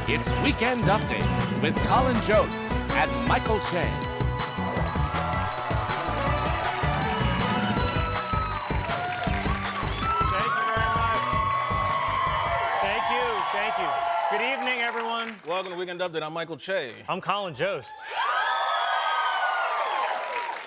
It's Weekend Update with Colin Jost and Michael Che. Thank you. Good evening, everyone. Welcome to Weekend Update. I'm Michael Che. I'm Colin Jost.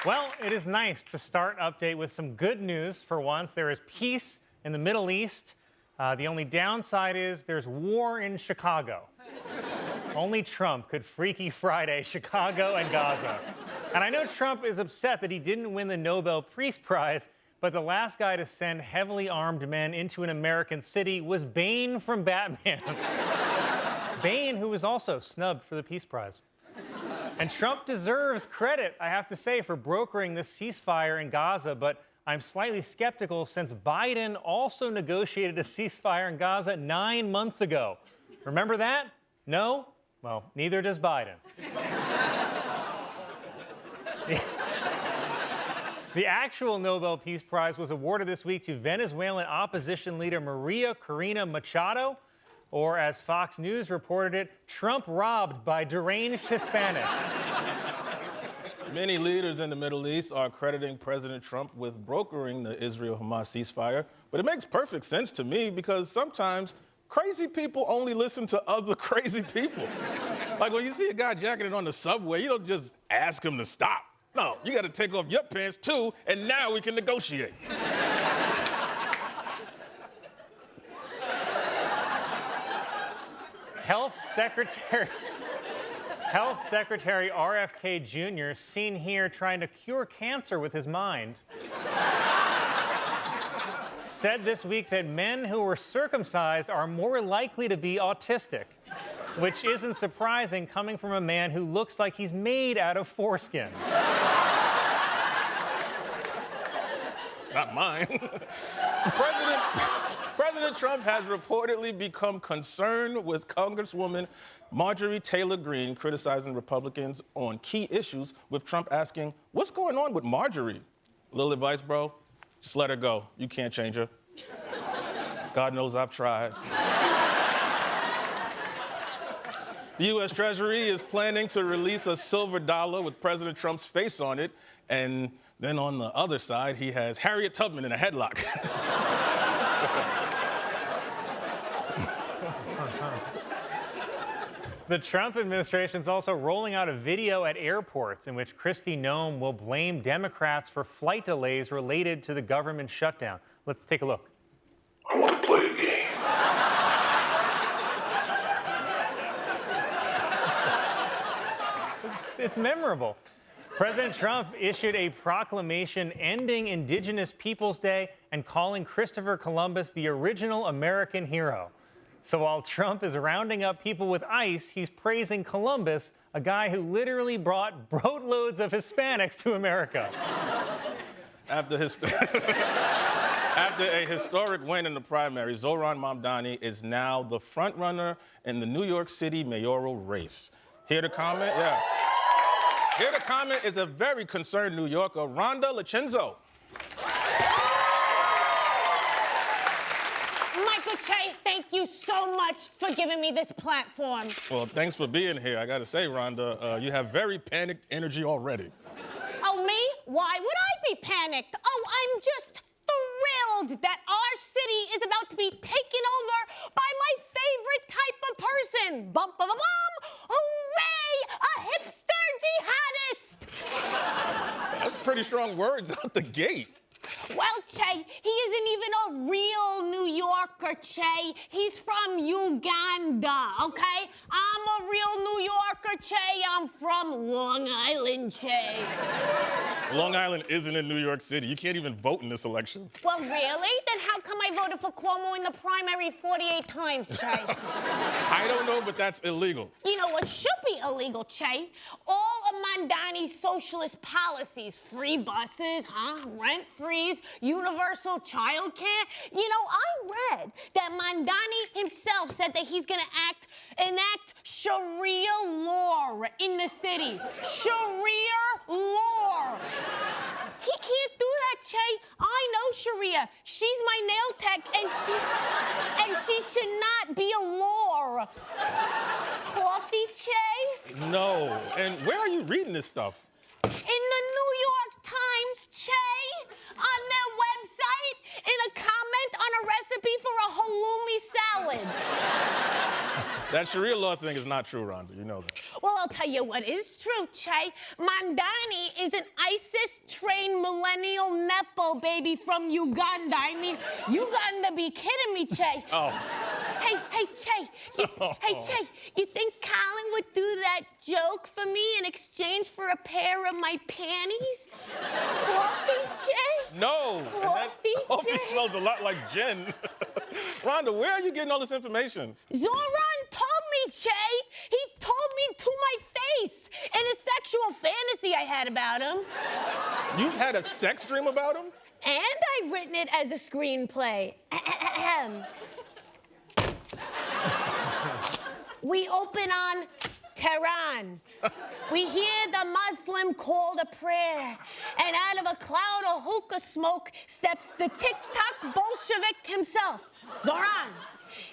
Well, it is nice to start Update with some good news for once. There is peace in the Middle East. The only downside is there's war in Chicago. Only Trump could Freaky Friday Chicago and Gaza. And I know Trump is upset that he didn't win the Nobel Peace Prize, but the last guy to send heavily armed men into an American city was Bane from Batman. Bane, who was also snubbed for the Peace Prize. And Trump deserves credit, I have to say, for brokering this ceasefire in Gaza, but I'm slightly skeptical since Biden also negotiated a ceasefire in Gaza 9 months ago. Remember that? No? Well, neither does Biden. The actual Nobel Peace Prize was awarded this week to Venezuelan opposition leader Maria Corina Machado, or as Fox News reported it, Trump robbed by deranged Hispanic. Many leaders in the Middle East are crediting President Trump with brokering the Israel-Hamas ceasefire, but it makes perfect sense to me because sometimes crazy people only listen to other crazy people. Like when you see a guy jacking it on the subway, you don't just ask him to stop. No, you got to take off your pants too, and now we can negotiate. Health Secretary RFK Jr., seen here trying to cure cancer with his mind, said this week that men who were circumcised are more likely to be autistic, which isn't surprising coming from a man who looks like he's made out of foreskin. Not mine. President Trump has reportedly become concerned with Congresswoman Marjorie Taylor Greene criticizing Republicans on key issues, with Trump asking, "What's going on with Marjorie?" Little advice, bro. Just let her go. You can't change her. God knows I've tried. The U.S. Treasury is planning to release a silver dollar with President Trump's face on it, and then on the other side, he has Harriet Tubman in a headlock. The Trump administration is also rolling out a video at airports in which Kristi Noem will blame Democrats for flight delays related to the government shutdown. Let's take a look. I want to play a game. It's memorable. President Trump issued a proclamation ending Indigenous Peoples Day and calling Christopher Columbus the original American hero. So while Trump is rounding up people with ice, he's praising Columbus, a guy who literally brought boatloads of Hispanics to America. After a historic win in the primary, Zohran Mamdani is now the front-runner in the New York City mayoral race. Here to comment? Yeah. Here to comment is a very concerned New Yorker, Rhonda Licenzo. Michael Che, thank you so much for giving me this platform. Well, thanks for being here. I got to say, Rhonda, you have very panicked energy already. Oh, me? Why would I be panicked? Oh, I'm just thrilled that our city is about to be taken over by my favorite type of person. Bum, bum, bum, bum. Hooray! A hipster jihadist! That's pretty strong words out the gate. Well, Che, he isn't even a real New Yorker, Che. He's from Uganda, okay? I'm a real New Yorker, Che. I'm from Long Island, Che. Long Island isn't in New York City. You can't even vote in this election. Well, really? Then how come I voted for Cuomo in the primary 48 times, Che? I don't know, but that's illegal. You know what should be illegal, Che? All of Mamdani's socialist policies, free buses, rent-frees, universal child care. You know, I read that Mamdani himself said that he's gonna enact Sharia law in the city. Sharia law. He can't do that, Che. I know Sharia. She's my nail tech, and she should not be a law. No. And where are you reading this stuff? In the New York Times, Che, on their website, in a comment on a recipe for a halloumi salad. That Sharia law thing is not true, Rhonda. You know that. Well, I'll tell you what is true, Che. Mandani is an ISIS-trained millennial Nepo baby from Uganda. I mean, Uganda be kidding me, Che. Oh. Hey, Che. Hey, Che, you think Colin would do that joke for me in exchange for a pair of my panties? Coffee, Che? No. Coffee, Coffee Che? smells a lot like gin. Rhonda, where are you getting all this information? Zoran told me, Che. He told me to my face in a sexual fantasy I had about him. You've had a sex dream about him? And I've written it as a screenplay. We open on Tehran. We hear the Muslim call to prayer, and out of a cloud of hookah smoke steps the tic-tac Bolshevik himself, Zoran.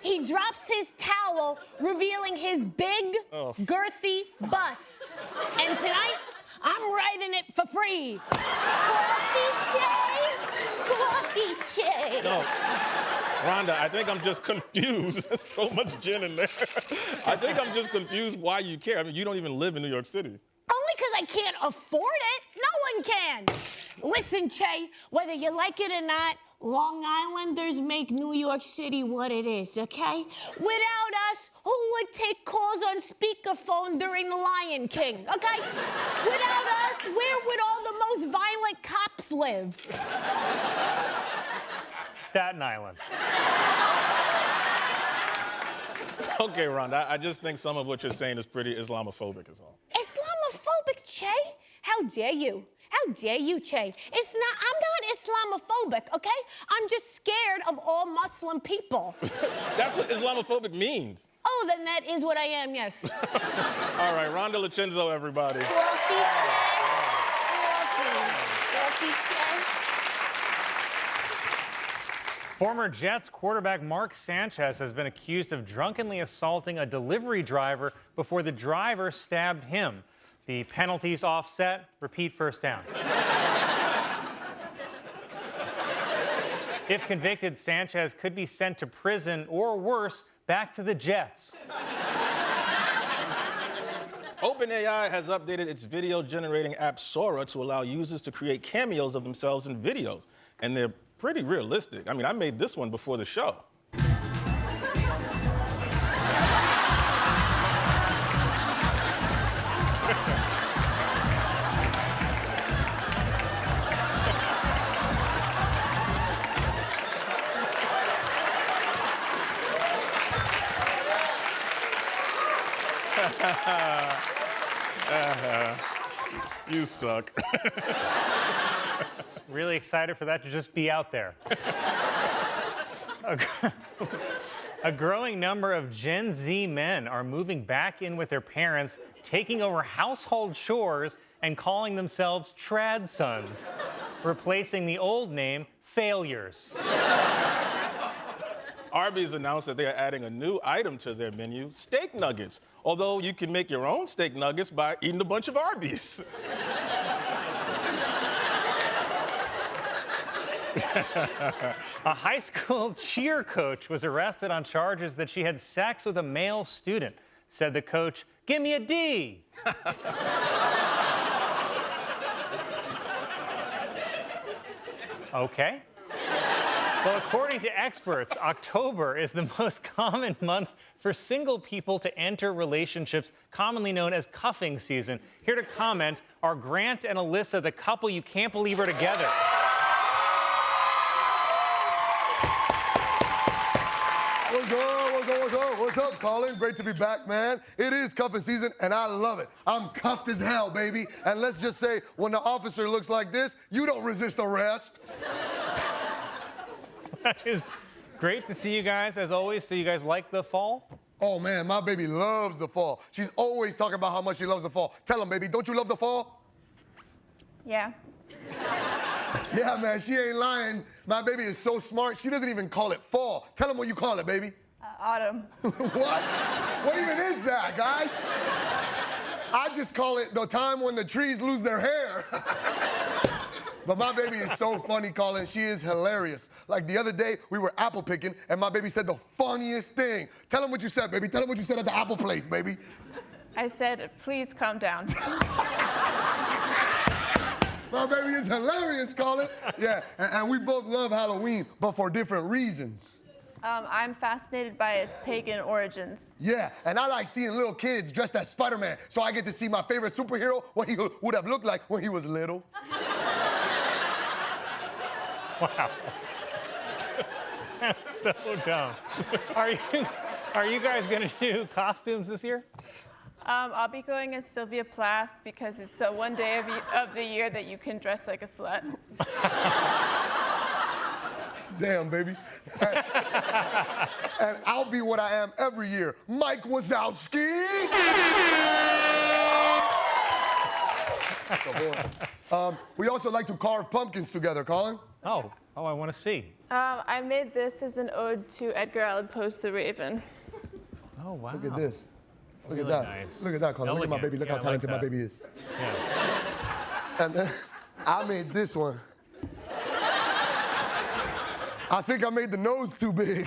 He drops his towel, revealing his big, girthy bust. And tonight, I'm writing it for free. Coffee, Che? Coffee, Che? No. Rhonda, I think I'm just confused. There's so much gin in there. I think I'm just confused why you care. I mean, you don't even live in New York City. Only because I can't afford it. No one can. Listen, Che, whether you like it or not, Long Islanders make New York City what it is, okay? Without us, who would take calls on speakerphone during The Lion King, okay? Without us, where would all the most violent cops live? Staten Island. Okay, Rhonda, I just think some of what you're saying is pretty Islamophobic is all. Islamophobic, Che? How dare you? How dare you, Che? I'm not Islamophobic, okay? I'm just scared of all Muslim people. That's what Islamophobic means. Oh, then that is what I am, yes. All right, Rhonda Lacenzo, everybody. Coffee, Che. Former Jets quarterback Mark Sanchez has been accused of drunkenly assaulting a delivery driver before the driver stabbed him. The penalties offset, repeat first down. If convicted, Sanchez could be sent to prison or worse, back to the Jets. OpenAI has updated its video generating app Sora to allow users to create cameos of themselves in videos. And they're pretty realistic. I mean, I made this one before the show. You suck. Really excited for that to just be out there. A growing number of Gen Z men are moving back in with their parents, taking over household chores, and calling themselves trad sons, replacing the old name failures. Arby's announced that they are adding a new item to their menu, steak nuggets. Although you can make your own steak nuggets by eating a bunch of Arby's. A high school cheer coach was arrested on charges that she had sex with a male student. Said the coach, "Give me a D." Okay. Well, according to experts, October is the most common month for single people to enter relationships, commonly known as cuffing season. Here to comment are Grant and Alyssa, the couple you can't believe are together. What's up, Colin? Great to be back, man. It is cuffing season, and I love it. I'm cuffed as hell, baby. And let's just say, when the officer looks like this, you don't resist arrest. That is great to see you guys, as always. So you guys like the fall? Oh, man, my baby loves the fall. She's always talking about how much she loves the fall. Tell him, baby, don't you love the fall? Yeah. Yeah, man, she ain't lying. My baby is so smart, she doesn't even call it fall. Tell him what you call it, baby. Autumn. What? What even is that, guys? I just call it the time when the trees lose their hair. But my baby is so funny, Colin. She is hilarious. Like the other day, we were apple picking, and my baby said the funniest thing. Tell him what you said, baby. Tell him what you said at the apple place, baby. I said, please calm down. My baby is hilarious, Colin. Yeah, and we both love Halloween, but for different reasons. I'm fascinated by its pagan origins. Yeah, and I like seeing little kids dressed as Spider-Man, so I get to see my favorite superhero, what he would have looked like when he was little. Wow. That's so dumb. Are you guys gonna do costumes this year? I'll be going as Sylvia Plath because it's the one day of the year that you can dress like a slut. Damn, baby. And I'll be what I am every year, Mike Wazowski. We also like to carve pumpkins together, Colin. Oh, I want to see. I made this as an ode to Edgar Allan Poe's The Raven. Oh, wow. Look at this. Look Really at that. nice. Look at that, Colin. Look at my Elegant. baby. Look Yeah, how I like talented my that. baby is. Yeah. And then I made this one. I think I made the nose too big.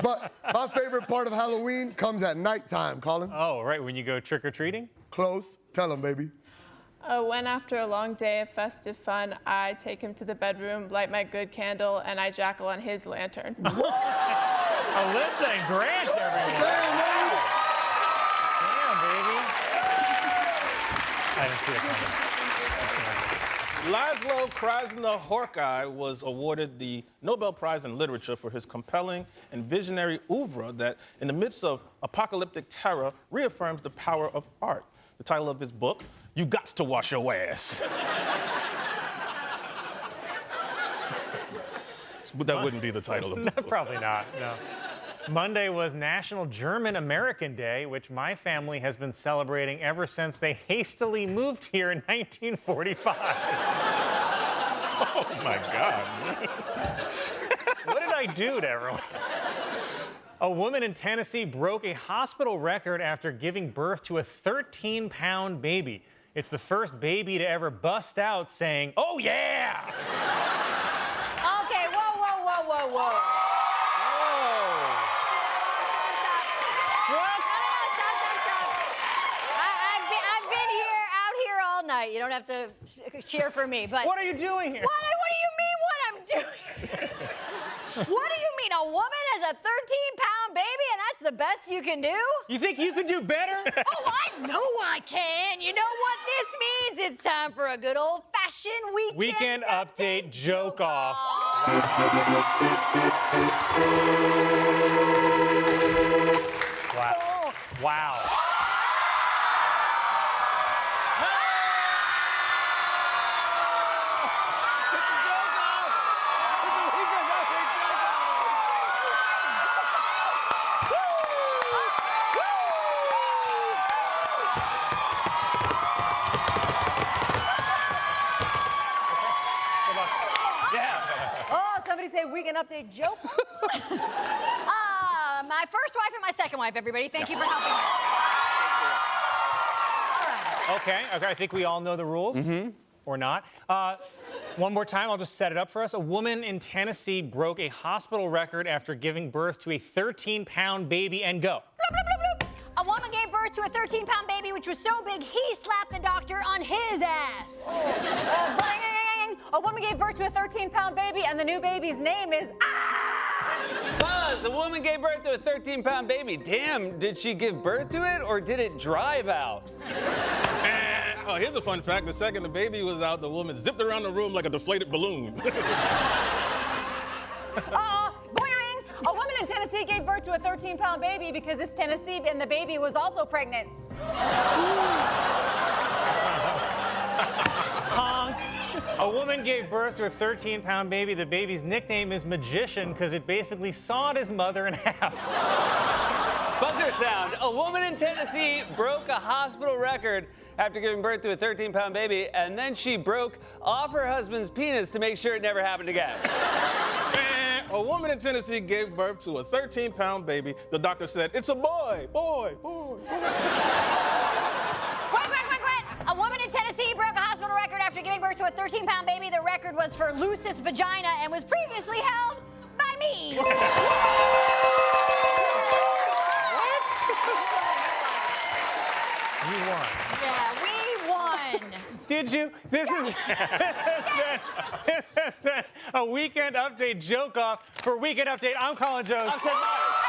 But my favorite part of Halloween comes at nighttime, Colin. Oh, right, when you go trick-or-treating? Close. Tell him, baby. When after a long day of festive fun, I take him to the bedroom, light my good candle, and I jackal on his lantern. Alyssa and Grant, everyone. Damn, baby. I didn't see it coming. Laszlo Krasna-Horkai was awarded the Nobel Prize in Literature for his compelling and visionary oeuvre that, in the midst of apocalyptic terror, reaffirms the power of art. The title of his book, You Gots to Wash Your Ass. But that wouldn't be the title of the book. Probably not, no. Monday was National German American Day, which my family has been celebrating ever since they hastily moved here in 1945. Oh, my God. What did I do to everyone? A woman in Tennessee broke a hospital record after giving birth to a 13-pound baby. It's the first baby to ever bust out saying, "Oh, yeah!" Okay, whoa. Whoa. What? Stop. I've been out here all night. You don't have to cheer for me, but. What are you doing here? What do you mean what I'm doing? What do you mean? A woman has a 13-pound baby and that's the best you can do? You think you could do better? Oh, I know I can. You know what this means? It's time for a good old-fashioned Weekend update joke off. Wow. Wow. Oh, somebody say weekend update joke. My first wife and my second wife, everybody. Thank you for helping me. Okay, I think we all know the rules. Or not. One more time, I'll just set it up for us. A woman in Tennessee broke a hospital record after giving birth to a 13-pound baby and go. Bloop, bloop, bloop, bloop. A woman gave birth to a 13-pound baby, which was so big, he slapped the doctor on his ass. A woman gave birth to a 13-pound baby, and the new baby's name is Buzz, a woman gave birth to a 13-pound baby. Damn, did she give birth to it or did it drive out? Oh, here's a fun fact. The second the baby was out, the woman zipped around the room like a deflated balloon. Boing! A woman in Tennessee gave birth to a 13-pound baby because it's Tennessee, and the baby was also pregnant. Honk. A woman gave birth to a 13-pound baby. The baby's nickname is Magician because it basically sawed his mother in half. Buzzer sound. A woman in Tennessee broke a hospital record after giving birth to a 13-pound baby, and then she broke off her husband's penis to make sure it never happened again. A woman in Tennessee gave birth to a 13-pound baby. The doctor said, "It's a boy, boy, boy." Quack. A woman in Tennessee broke a hospital record after giving birth to a 13-pound baby. The record was for loosest vagina and was previously held by me. You won. Yeah, we won. Did you? This is a Weekend Update joke off for Weekend Update. I'm Colin Jost. I'm Ted Myers.